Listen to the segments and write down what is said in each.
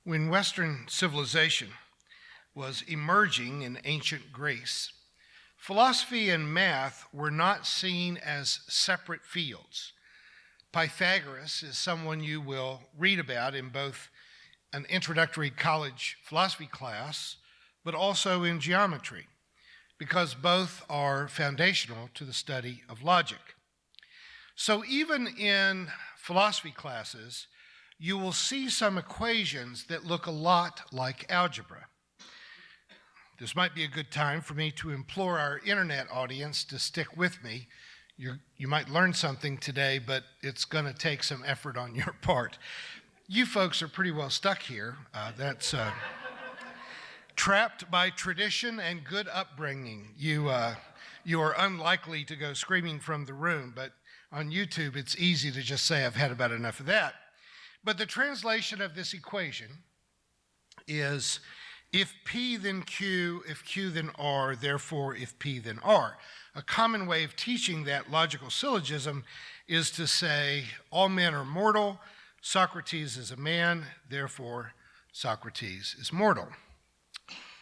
When Western civilization was emerging in ancient Greece, philosophy and math were not seen as separate fields. Pythagoras is someone you will read about in both an introductory college philosophy class, but also in geometry, because both are foundational to the study of logic. So even in philosophy classes, you will see some equations that look a lot like algebra. This might be a good time for me to implore our internet audience to stick with me. You might learn something today, but it's going to take some effort on your part. You folks are pretty well stuck here. That's trapped by tradition and good upbringing. You are unlikely to go screaming from the room, but on YouTube it's easy to just say I've had about enough of that. But the translation of this equation is if P then Q, if Q then R, therefore if P then R. A common way of teaching that logical syllogism is to say all men are mortal, Socrates is a man, therefore Socrates is mortal.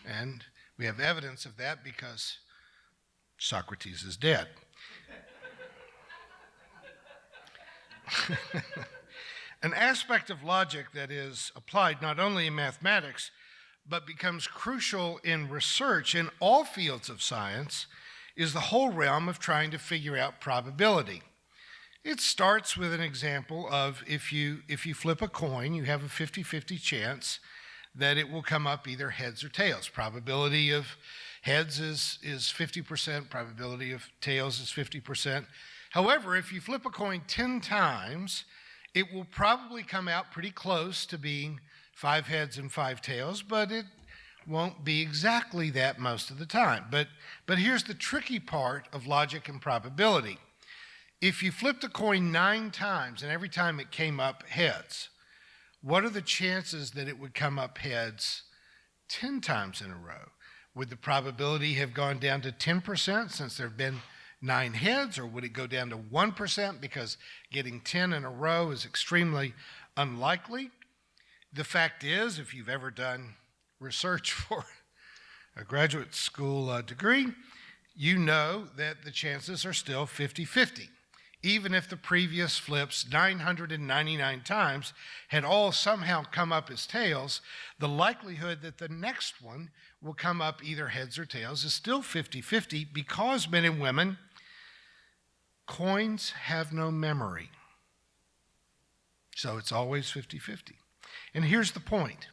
And we have evidence of that because Socrates is dead. An aspect of logic that is applied not only in mathematics, but becomes crucial in research in all fields of science is the whole realm of trying to figure out probability. It starts with an example of if you flip a coin, you have a 50-50 chance that it will come up either heads or tails. Probability of heads is 50%, probability of tails is 50%. However, if you flip a coin 10 times, it will probably come out pretty close to being 5 heads and 5 tails, but it won't be exactly that most of the time. But here's the tricky part of logic and probability. If you flipped a coin 9 times and every time it came up heads, what are the chances that it would come up heads 10 times in a row? Would the probability have gone down to 10% since there have been 9 heads, or would it go down to 1% because getting 10 in a row is extremely unlikely? The fact is, if you've ever done research for a graduate school degree, you know that the chances are still 50-50. Even if the previous flips 999 times had all somehow come up as tails, the likelihood that the next one will come up either heads or tails is still 50-50 because, men and women, coins have no memory. So it's always 50-50. And here's the point.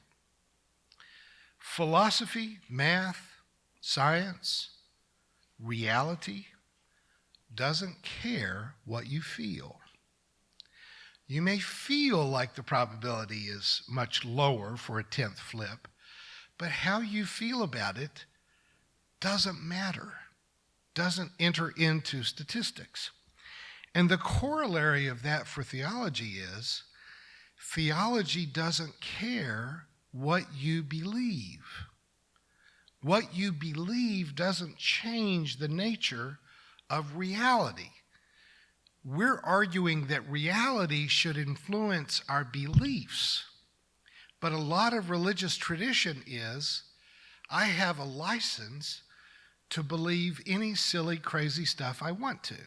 Philosophy, math, science, reality doesn't care what you feel. You may feel like the probability is much lower for a 10th flip, but how you feel about it doesn't matter, doesn't enter into statistics. And the corollary of that for theology is theology doesn't care what you believe. What you believe doesn't change the nature of reality. We're arguing that reality should influence our beliefs. But a lot of religious tradition is, I have a license to believe any silly, crazy stuff I want to.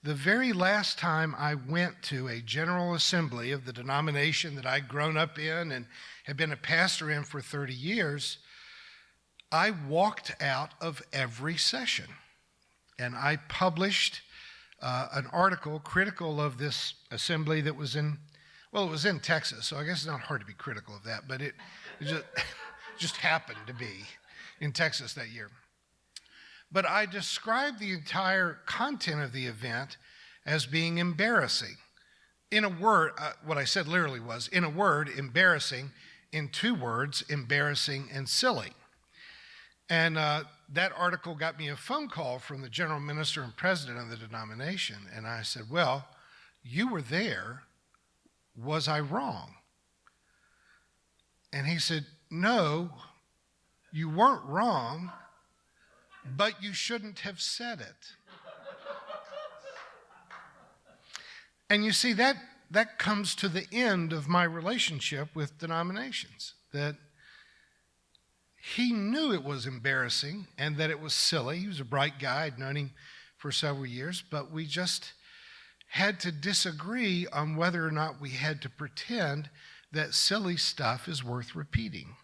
The very last time I went to a general assembly of the denomination that I'd grown up in and had been a pastor in for 30 years, I walked out of every session. And I published an article critical of this assembly that was it was in Texas, so I guess it's not hard to be critical of that, but it just happened to be in Texas that year. But I described the entire content of the event as being embarrassing. In a word, what I said literally was, in a word, embarrassing, in 2 words, embarrassing and silly. And that article got me a phone call from the general minister and president of the denomination, and I said, well, you were there. Was I wrong? And he said, no, you weren't wrong, but you shouldn't have said it. And you see, that that comes to the end of my relationship with denominations, that he knew it was embarrassing and that it was silly. He was a bright guy. I'd known him for several years, but we just had to disagree on whether or not we had to pretend that silly stuff is worth repeating.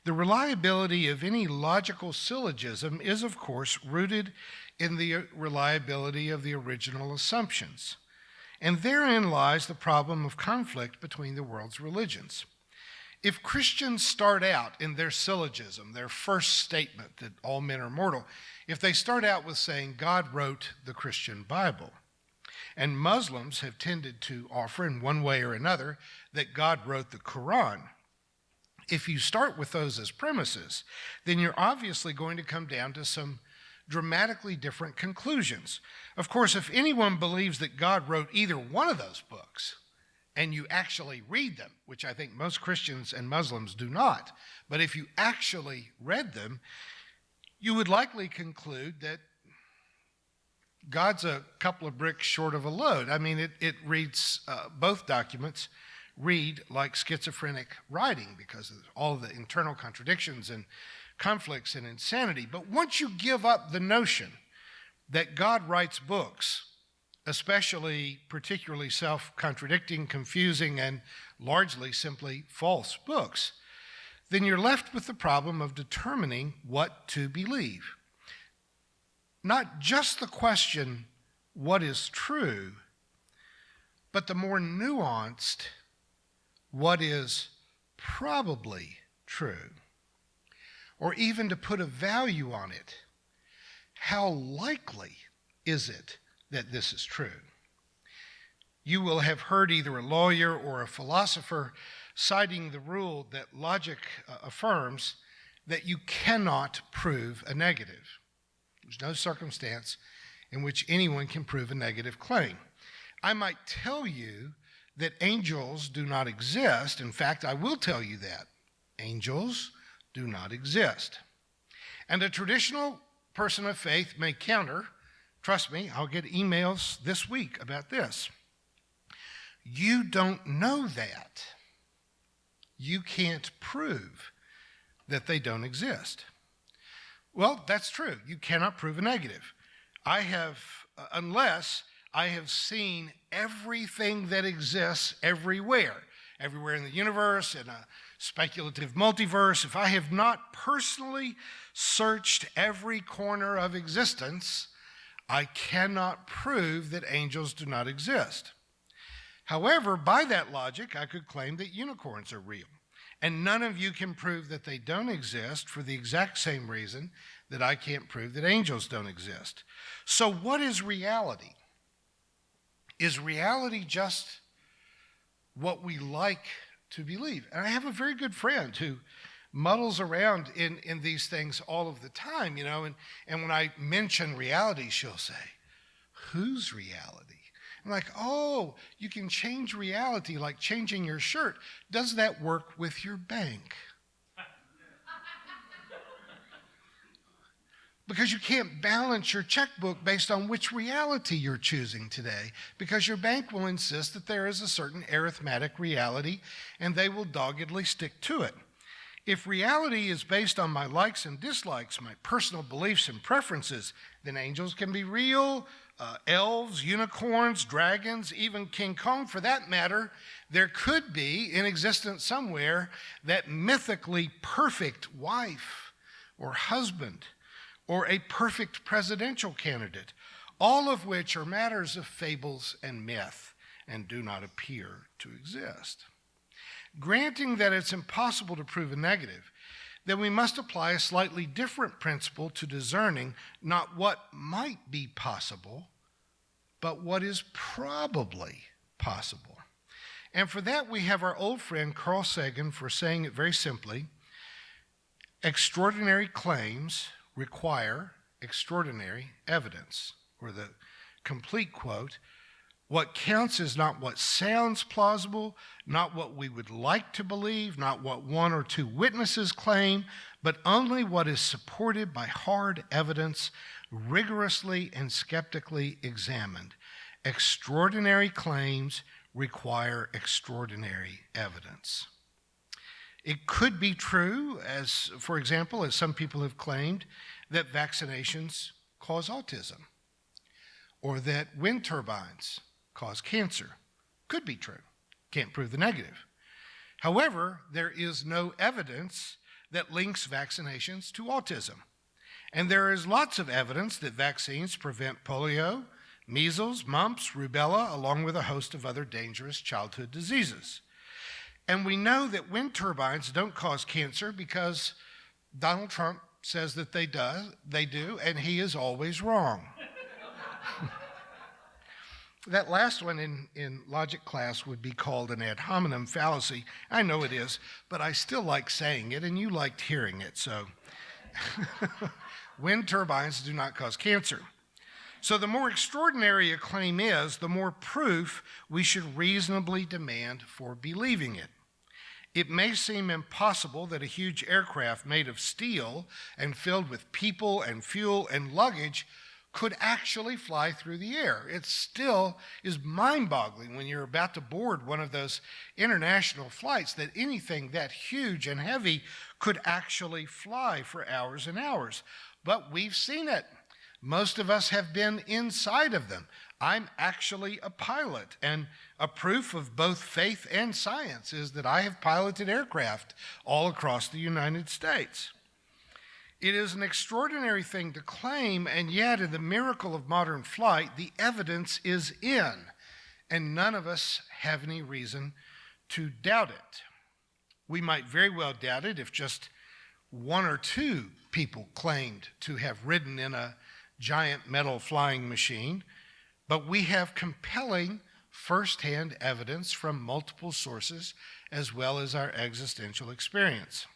The reliability of any logical syllogism is, of course, rooted in the reliability of the original assumptions. And therein lies the problem of conflict between the world's religions. If Christians start out in their syllogism, their first statement that all men are mortal, if they start out with saying God wrote the Christian Bible, and Muslims have tended to offer in one way or another that God wrote the Quran, if you start with those as premises, then you're obviously going to come down to some dramatically different conclusions. Of course, if anyone believes that God wrote either one of those books, and you actually read them, which I think most Christians and Muslims do not, but if you actually read them, you would likely conclude that God's a couple of bricks short of a load. I mean, it reads, both documents read like schizophrenic writing because of all the internal contradictions and conflicts and insanity. But once you give up the notion that God writes books, especially particularly self-contradicting, confusing, and largely simply false books, then you're left with the problem of determining what to believe. Not just the question, what is true, but the more nuanced, what is probably true. Or even to put a value on it, how likely is it that this is true? You will have heard either a lawyer or a philosopher citing the rule that logic affirms that you cannot prove a negative. There's no circumstance in which anyone can prove a negative claim. I might tell you that angels do not exist. In fact, I will tell you that. Angels do not exist. And a traditional person of faith may counter, trust me, I'll get emails this week about this. You don't know that. You can't prove that they don't exist. Well, that's true. You cannot prove a negative. I have, unless I have seen everything that exists everywhere in the universe, in a speculative multiverse. If I have not personally searched every corner of existence, I cannot prove that angels do not exist. However, by that logic, I could claim that unicorns are real. And none of you can prove that they don't exist for the exact same reason that I can't prove that angels don't exist. So what is reality? Is reality just what we like to believe? And I have a very good friend who muddles around in these things all of the time, and when I mention reality, she'll say, whose reality? I'm like, oh, you can change reality like changing your shirt. Does that work with your bank? Because you can't balance your checkbook based on which reality you're choosing today, because your bank will insist that there is a certain arithmetic reality, and they will doggedly stick to it. If reality is based on my likes and dislikes, my personal beliefs and preferences, then angels can be real, elves, unicorns, dragons, even King Kong for that matter. There could be in existence somewhere that mythically perfect wife or husband, or a perfect presidential candidate, all of which are matters of fables and myth and do not appear to exist. Granting that it's impossible to prove a negative, then we must apply a slightly different principle to discerning not what might be possible, but what is probably possible. And for that, we have our old friend Carl Sagan for saying it very simply: extraordinary claims require extraordinary evidence. Or the complete quote, what counts is not what sounds plausible, not what we would like to believe, not what one or two witnesses claim, but only what is supported by hard evidence, rigorously and skeptically examined. Extraordinary claims require extraordinary evidence. It could be true, as, for example, as some people have claimed, that vaccinations cause autism, or that wind turbines cause cancer. Could be true. Can't prove the negative. However, there is no evidence that links vaccinations to autism. And there is lots of evidence that vaccines prevent polio, measles, mumps, rubella, along with a host of other dangerous childhood diseases. And we know that wind turbines don't cause cancer because Donald Trump says that they do, and he is always wrong. That last one in logic class would be called an ad hominem fallacy. I know it is, but I still like saying it, and you liked hearing it, so. Wind turbines do not cause cancer. So the more extraordinary a claim is, the more proof we should reasonably demand for believing it. It may seem impossible that a huge aircraft made of steel and filled with people and fuel and luggage could actually fly through the air. It still is mind-boggling when you're about to board one of those international flights that anything that huge and heavy could actually fly for hours and hours. But we've seen it. Most of us have been inside of them. I'm actually a pilot, and a proof of both faith and science is that I have piloted aircraft all across the United States. It is an extraordinary thing to claim, and yet in the miracle of modern flight, the evidence is in, and none of us have any reason to doubt it. We might very well doubt it if just one or two people claimed to have ridden in a giant metal flying machine, but we have compelling firsthand evidence from multiple sources as well as our existential experience.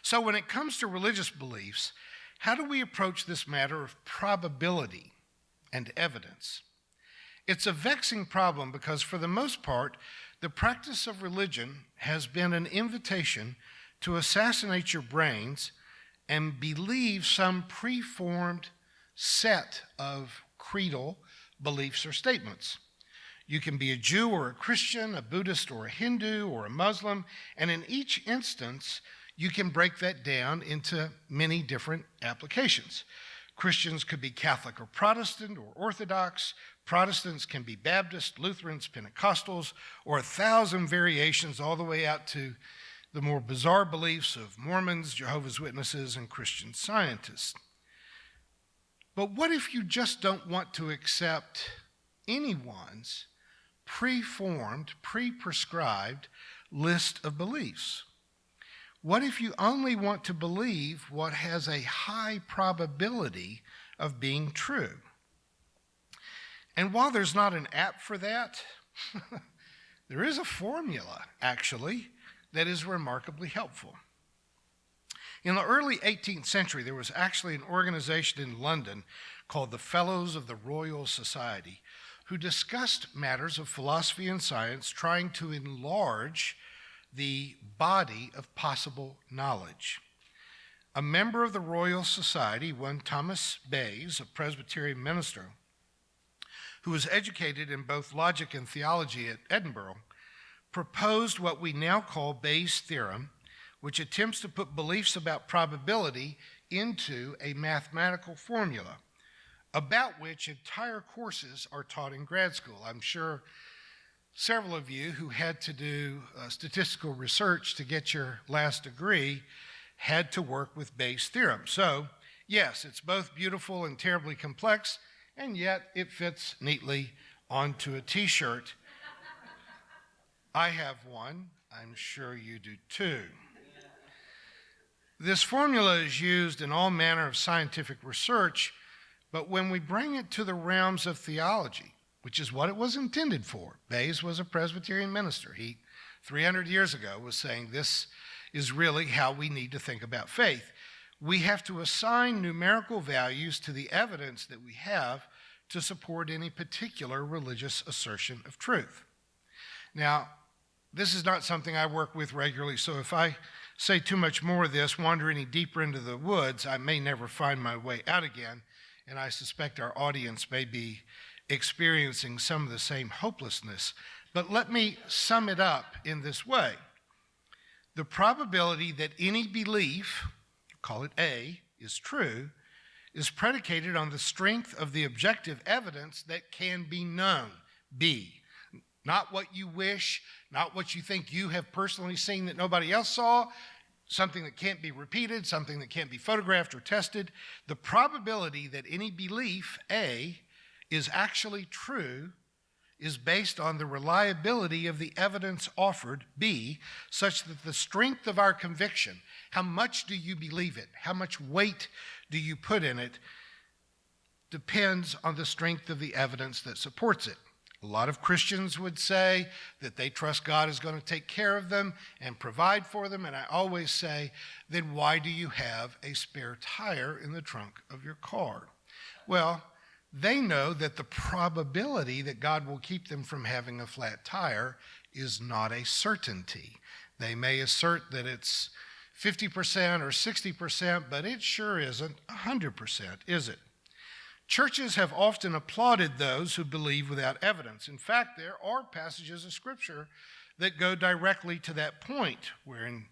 So when it comes to religious beliefs, how do we approach this matter of probability and evidence? It's a vexing problem because for the most part, the practice of religion has been an invitation to assassinate your brains and believe some preformed set of creedal beliefs or statements. You can be a Jew or a Christian, a Buddhist or a Hindu or a Muslim, and in each instance, you can break that down into many different applications. Christians could be Catholic or Protestant or Orthodox. Protestants can be Baptist, Lutherans, Pentecostals, or 1,000 variations all the way out to the more bizarre beliefs of Mormons, Jehovah's Witnesses, and Christian Scientists. But what if you just don't want to accept anyone's preformed, pre-prescribed list of beliefs? What if you only want to believe what has a high probability of being true? And while there's not an app for that, there is a formula, actually, that is remarkably helpful. In the early 18th century, there was actually an organization in London called the Fellows of the Royal Society who discussed matters of philosophy and science, trying to enlarge the body of possible knowledge. A member of the Royal Society, one Thomas Bayes, a Presbyterian minister, who was educated in both logic and theology at Edinburgh, proposed what we now call Bayes' Theorem, which attempts to put beliefs about probability into a mathematical formula, about which entire courses are taught in grad school. I'm sure several of you who had to do statistical research to get your last degree had to work with Bayes' Theorem. So, yes, it's both beautiful and terribly complex, and yet it fits neatly onto a t-shirt. I have one. I'm sure you do too. This formula is used in all manner of scientific research, but when we bring it to the realms of theology, which is what it was intended for. Bayes was a Presbyterian minister. He, 300 years ago, was saying this is really how we need to think about faith. We have to assign numerical values to the evidence that we have to support any particular religious assertion of truth. Now, this is not something I work with regularly, so if I say too much more of this, wander any deeper into the woods, I may never find my way out again, and I suspect our audience may be experiencing some of the same hopelessness But let me sum it up in this way. The probability that any belief, call it A, is true, is predicated on the strength of the objective evidence that can be known, B. Not what you wish, not what you think you have personally seen that nobody else saw, something that can't be repeated, something that can't be photographed or tested. The probability that any belief, A, is actually true is based on the reliability of the evidence offered, B, such that the strength of our conviction, how much do you believe it, how much weight do you put in it, depends on the strength of the evidence that supports it. A lot of Christians would say that they trust God is going to take care of them and provide for them, and I always say, then why do you have a spare tire in the trunk of your car? Well, they know that the probability that God will keep them from having a flat tire is not a certainty. They may assert that it's 50% or 60%, but it sure isn't 100%, is it? Churches have often applauded those who believe without evidence. In fact, there are passages of Scripture that go directly to that point, where in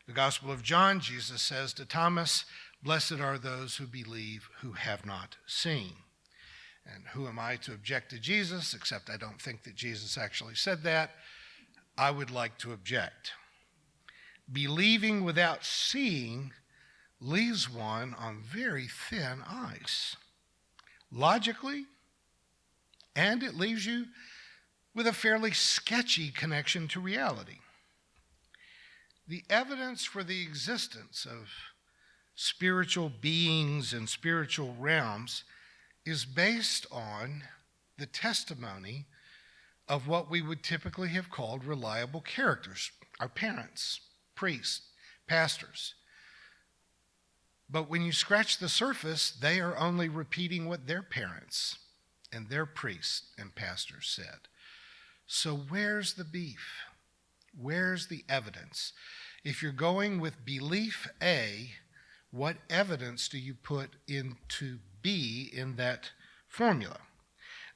the Gospel of John, Jesus says to Thomas, "Blessed are those who believe who have not seen." And who am I to object to Jesus, except I don't think that Jesus actually said that. I would like to object. Believing without seeing leaves one on very thin ice, logically, and it leaves you with a fairly sketchy connection to reality. The evidence for the existence of spiritual beings and spiritual realms is based on the testimony of what we would typically have called reliable characters, our parents, priests, pastors. But when you scratch the surface, they are only repeating what their parents and their priests and pastors said. So where's the beef? Where's the evidence? If you're going with belief A, what evidence do you put into B in that formula?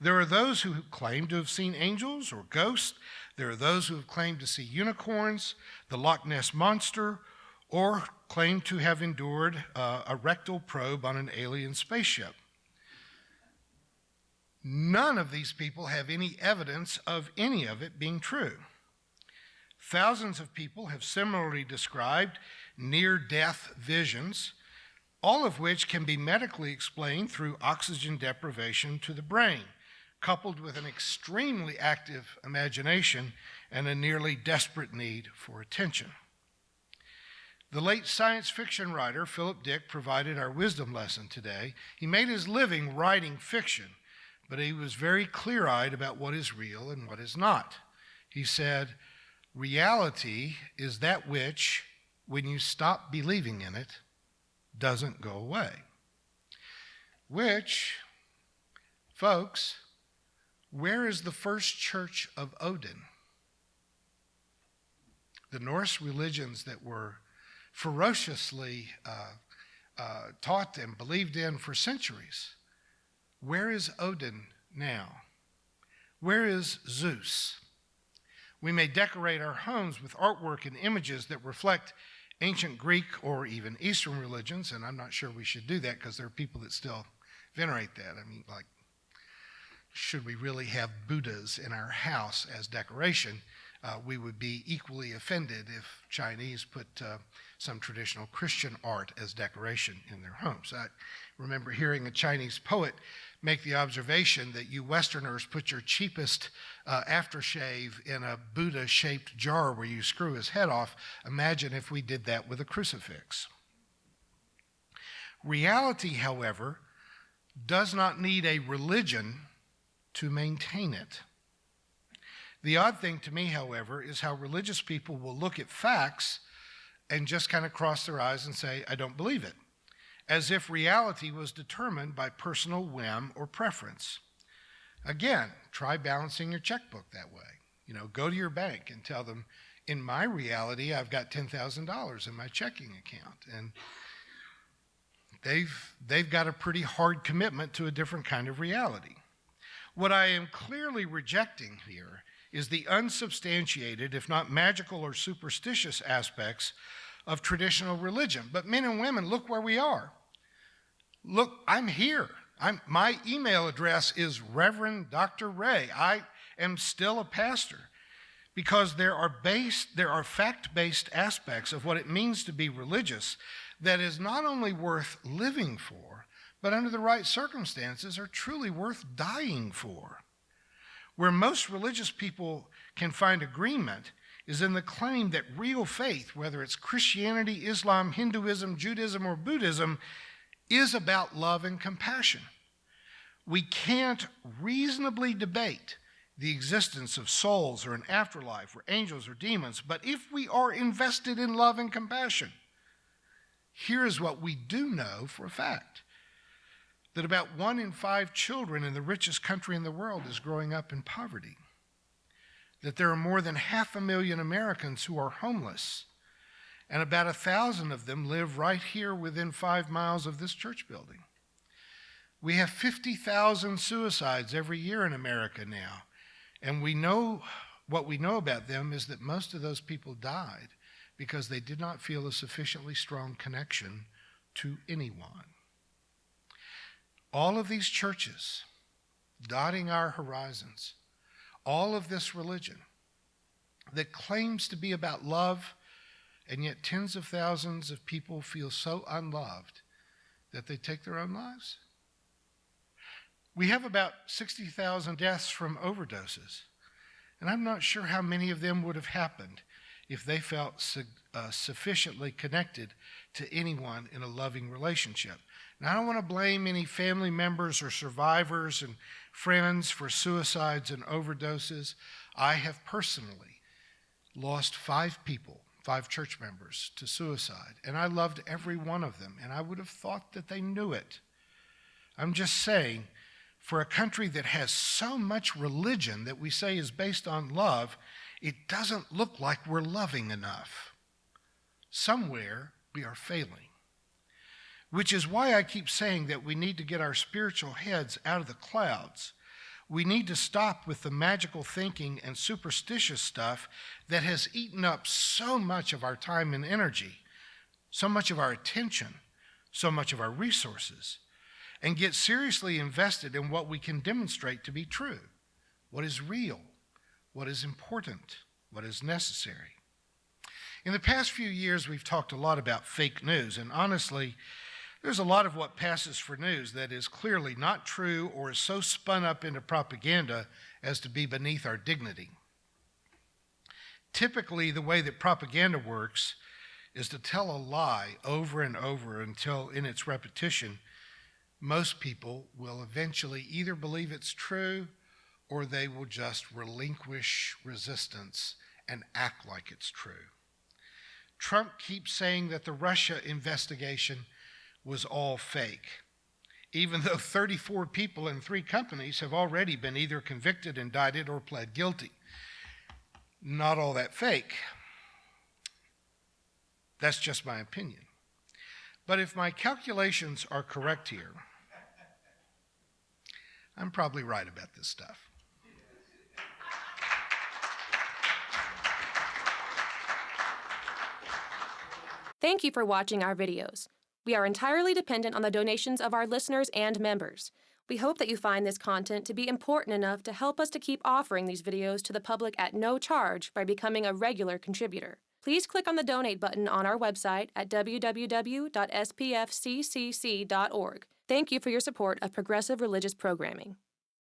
There are those who claim to have seen angels or ghosts. There are those who have claimed to see unicorns, the Loch Ness Monster, or claim to have endured a rectal probe on an alien spaceship. None of these people have any evidence of any of it being true. Thousands of people have similarly described near-death visions, all of which can be medically explained through oxygen deprivation to the brain, coupled with an extremely active imagination and a nearly desperate need for attention. The late science fiction writer Philip Dick provided our wisdom lesson today. He made his living writing fiction, but he was very clear-eyed about what is real and what is not. He said, "Reality is that which, when you stop believing in it, doesn't go away." Which, folks, where is the first church of Odin? The Norse religions that were ferociously taught and believed in for centuries. Where is Odin now? Where is Zeus? We may decorate our homes with artwork and images that reflect ancient Greek or even Eastern religions, and I'm not sure we should do that because there are people that still venerate that. I mean, like, should we really have Buddhas in our house as decoration? We would be equally offended if Chinese put some traditional Christian art as decoration in their homes. I remember hearing a Chinese poet make the observation that you Westerners put your cheapest aftershave in a Buddha-shaped jar where you screw his head off. Imagine if we did that with a crucifix. Reality, however, does not need a religion to maintain it. The odd thing to me, however, is how religious people will look at facts and just kind of cross their eyes and say, "I don't believe it," as if reality was determined by personal whim or preference. Again, try balancing your checkbook that way. Go to your bank and tell them, "In my reality, I've got $10,000 in my checking account." And they've got a pretty hard commitment to a different kind of reality. What I am clearly rejecting here is the unsubstantiated, if not magical or superstitious aspects of traditional religion. But men and women, look where we are. Look, I'm here. My email address is Reverend Dr. Ray. I am still a pastor because there are fact-based aspects of what it means to be religious that is not only worth living for, but under the right circumstances are truly worth dying for. Where most religious people can find agreement is in the claim that real faith, whether it's Christianity, Islam, Hinduism, Judaism, or Buddhism, is about love and compassion. We can't reasonably debate the existence of souls or an afterlife or angels or demons, but if we are invested in love and compassion, here is what we do know for a fact, that about 1 in 5 children in the richest country in the world is growing up in poverty, that there are more than 500,000 Americans who are homeless, and about 1,000 of them live right here within 5 miles of this church building. We have 50,000 suicides every year in America now, and what we know about them is that most of those people died because they did not feel a sufficiently strong connection to anyone. All of these churches dotting our horizons, all of this religion that claims to be about love, and yet tens of thousands of people feel so unloved that they take their own lives. We have about 60,000 deaths from overdoses, and I'm not sure how many of them would have happened if they felt sufficiently connected to anyone in a loving relationship. Now, I don't want to blame any family members or survivors and friends for suicides and overdoses. I have personally lost 5 people, 5 church members, to suicide, and I loved every one of them, and I would have thought that they knew it. I'm just saying, for a country that has so much religion that we say is based on love, it doesn't look like we're loving enough. Somewhere we are failing. Which is why I keep saying that we need to get our spiritual heads out of the clouds. We need to stop with the magical thinking and superstitious stuff that has eaten up so much of our time and energy, so much of our attention, so much of our resources, and get seriously invested in what we can demonstrate to be true, what is real, what is important, what is necessary. In the past few years, we've talked a lot about fake news, and honestly, there's a lot of what passes for news that is clearly not true or is so spun up into propaganda as to be beneath our dignity. Typically, the way that propaganda works is to tell a lie over and over until, in its repetition, most people will eventually either believe it's true or they will just relinquish resistance and act like it's true. Trump keeps saying that the Russia investigation was all fake, even though 34 people in 3 companies have already been either convicted, indicted, or pled guilty. Not all that fake. That's just my opinion. But if my calculations are correct here, I'm probably right about this stuff. Thank you for watching our videos. We are entirely dependent on the donations of our listeners and members. We hope that you find this content to be important enough to help us to keep offering these videos to the public at no charge by becoming a regular contributor. Please click on the donate button on our website at www.spfccc.org. Thank you for your support of progressive religious programming.